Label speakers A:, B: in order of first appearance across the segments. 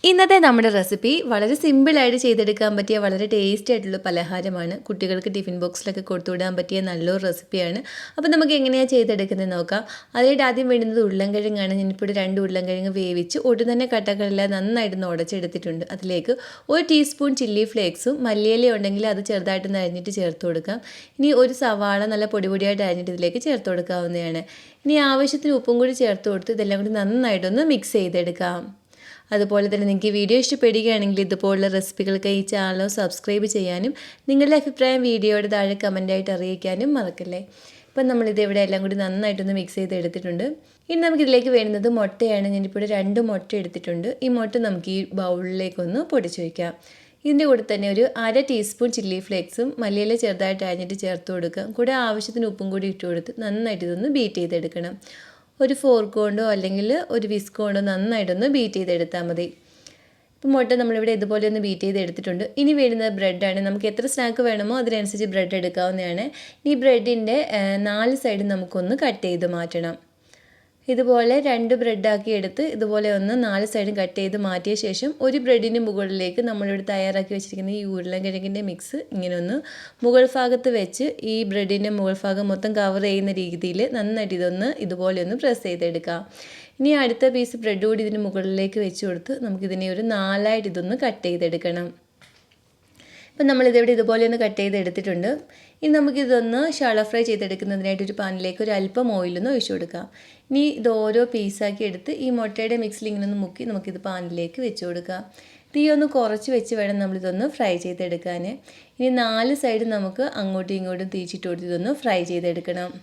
A: ഇന്നത്തെ നമ്മുടെ റെസിപ്പി വളരെ സിമ്പിളായിട്ട് ചെയ്തെടുക്കാൻ പറ്റിയ വളരെ ടേസ്റ്റി ആയിട്ടുള്ള പലഹാരമാണ്. കുട്ടികൾക്ക് ടിഫിൻ ബോക്സിലൊക്കെ കൊടുത്തുവിടാൻ പറ്റിയ നല്ലൊരു റെസിപ്പിയാണ്. അപ്പോൾ നമുക്ക് എങ്ങനെയാണ് ചെയ്തെടുക്കുന്നത് നോക്കാം. അതിനായിട്ട് ആദ്യം വേണ്ടുന്നത് ഉരുളൻകിഴങ്ങാണ്. ഞാനിപ്പോൾ 2 ഉരുളൻകിഴങ്ങ് വേവിച്ച് ഒട്ടും തന്നെ കട്ടകളില്ലാതെ നന്നായിട്ടൊന്ന് ഉടച്ചെടുത്തിട്ടുണ്ട്. അതിലേക്ക് 1 ടീസ്പൂൺ ചില്ലി ഫ്ലേക്സും മല്ലിയില ഉണ്ടെങ്കിൽ അത് ചെറുതായിട്ടൊന്ന് അരിഞ്ഞിട്ട് ചേർത്ത് കൊടുക്കാം. ഇനി ഒരു സവാള നല്ല പൊടിയായിട്ട് അരിഞ്ഞിട്ട് ഇതിലേക്ക് ചേർത്ത് കൊടുക്കാവുന്നതാണ്. ഇനി ആവശ്യത്തിന് ഉപ്പും കൂടി ചേർത്ത് കൊടുത്ത് ഇതെല്ലാം കൂടി നന്നായിട്ടൊന്ന് മിക്സ് ചെയ്തെടുക്കാം. അതുപോലെ തന്നെ നിങ്ങൾക്ക് ഈ വീഡിയോ ഇഷ്ടപ്പെടുകയാണെങ്കിൽ ഇതുപോലുള്ള റെസിപ്പികൾക്ക് ഈ ചാനൽ സബ്സ്ക്രൈബ് ചെയ്യാനും നിങ്ങളുടെ അഭിപ്രായം വീഡിയോയുടെ താഴെ കമൻറ്റായിട്ട് അറിയിക്കാനും മറക്കല്ലേ. ഇപ്പം നമ്മളിത് ഇവിടെ എല്ലാം കൂടി നന്നായിട്ടൊന്ന് മിക്സ് ചെയ്ത് എടുത്തിട്ടുണ്ട്. ഇനി നമുക്കിതിലേക്ക് വേണ്ടുന്നത് മുട്ടയാണ്. ഞാനിപ്പോൾ 2 മുട്ട എടുത്തിട്ടുണ്ട്. ഈ മുട്ട നമുക്ക് ഈ ബൗളിലേക്കൊന്ന് പൊടിച്ച് വയ്ക്കാം. ഇതിൻ്റെ കൂടെ തന്നെ ഒരു 1/2 ടീസ്പൂൺ ചില്ലി ഫ്ലേക്സും മല്ലിയില ചെറുതായിട്ട് അരിഞ്ഞിട്ട് ചേർത്ത് കൊടുക്കാം. കൂടെ ആവശ്യത്തിന് ഉപ്പും കൂടി ഇട്ട് കൊടുത്ത് നന്നായിട്ട് ഇതൊന്ന് ബീറ്റ് ചെയ്തെടുക്കണം. ഒരു ഫോർക്ക് കൊണ്ടോ അല്ലെങ്കിൽ ഒരു വിസ്ക് കൊണ്ടോ നന്നായിട്ടൊന്ന് ബീറ്റ് ചെയ്തെടുത്താൽ മതി. ഇപ്പോൾ മുട്ട നമ്മളിവിടെ ഇതുപോലെ ഒന്ന് ബീറ്റ് ചെയ്തെടുത്തിട്ടുണ്ട്. ഇനി വേണ്ടുന്നത് ബ്രെഡാണ്. നമുക്ക് എത്ര സ്നാക്ക് വേണമോ അതിനനുസരിച്ച് ബ്രെഡ് എടുക്കാവുന്നതാണ്. ഈ ബ്രെഡിൻ്റെ 4 സൈഡും നമുക്കൊന്ന് കട്ട് ചെയ്ത് മാറ്റണം. ഇതുപോലെ 2 ബ്രെഡാക്കി എടുത്ത് ഇതുപോലെ ഒന്ന് 4 സൈഡും കട്ട് ചെയ്ത് മാറ്റിയ ശേഷം ഒരു ബ്രെഡിന് മുകളിലേക്ക് നമ്മളിവിടെ തയ്യാറാക്കി വെച്ചിരിക്കുന്ന ഈ ഉരുളൻകിഴങ്ങിൻ്റെ മിക്സ് ഇങ്ങനെ ഒന്ന് മുകൾ ഭാഗത്ത് വെച്ച് ഈ ബ്രെഡിൻ്റെ മുകൾ ഭാഗം മൊത്തം കവർ ചെയ്യുന്ന രീതിയിൽ നന്നായിട്ട് ഇതുപോലെ ഒന്ന് പ്രസ് ചെയ്തെടുക്കാം. ഇനി അടുത്ത പീസ് ബ്രെഡ് കൂടി ഇതിന് മുകളിലേക്ക് വെച്ച് കൊടുത്ത് നമുക്കിതിനെ ഒരു 4ആയിട്ട് ഇതൊന്ന് കട്ട് ചെയ്തെടുക്കണം. ഇപ്പം നമ്മളിതിവിടെ ഇതുപോലെ ഒന്ന് കട്ട് ചെയ്ത് എടുത്തിട്ടുണ്ട്. ഇനി നമുക്കിതൊന്ന് ഷാലോ ഫ്രൈ ചെയ്തെടുക്കുന്നതിനായിട്ട് ഒരു പാനിലേക്ക് ഒരു അല്പം ഓയിലൊന്ന് ഒഴിച്ചു കൊടുക്കാം. ഇനി ഇത് ഓരോ പീസാക്കി എടുത്ത് ഈ മുട്ടയുടെ മിക്സിൽ ഇങ്ങനെ ഒന്ന് മുക്കി നമുക്കിത് പാനിലേക്ക് വെച്ച് കൊടുക്കാം. തീ ഒന്ന് കുറച്ച് വെച്ച് വേണം നമ്മളിതൊന്ന് ഫ്രൈ ചെയ്തെടുക്കാൻ. ഇനി 4 സൈഡും നമുക്ക് അങ്ങോട്ടും ഇങ്ങോട്ടും തിരിച്ചിട്ട് കൊടുത്ത് ഇതൊന്ന് ഫ്രൈ ചെയ്തെടുക്കണം.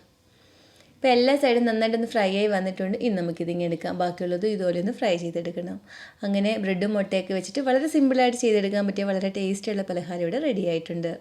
A: ഇപ്പോൾ എല്ലാ സൈഡും നന്നായിട്ടൊന്ന് ഫ്രൈ ആയി വന്നിട്ടുണ്ട്. ഇനി നമുക്കിതിങ്ങനെ എടുക്കാം. ബാക്കിയുള്ളത് ഇതുപോലെ ഒന്ന് ഫ്രൈ ചെയ്തെടുക്കണം. അങ്ങനെ ബ്രെഡും മുട്ടയൊക്കെ വെച്ചിട്ട് വളരെ സിമ്പിളായിട്ട് ചെയ്തെടുക്കാൻ പറ്റിയ വളരെ ടേസ്റ്റിയുള്ള പലഹാരം ഇവിടെ റെഡി ആയിട്ടുണ്ട്.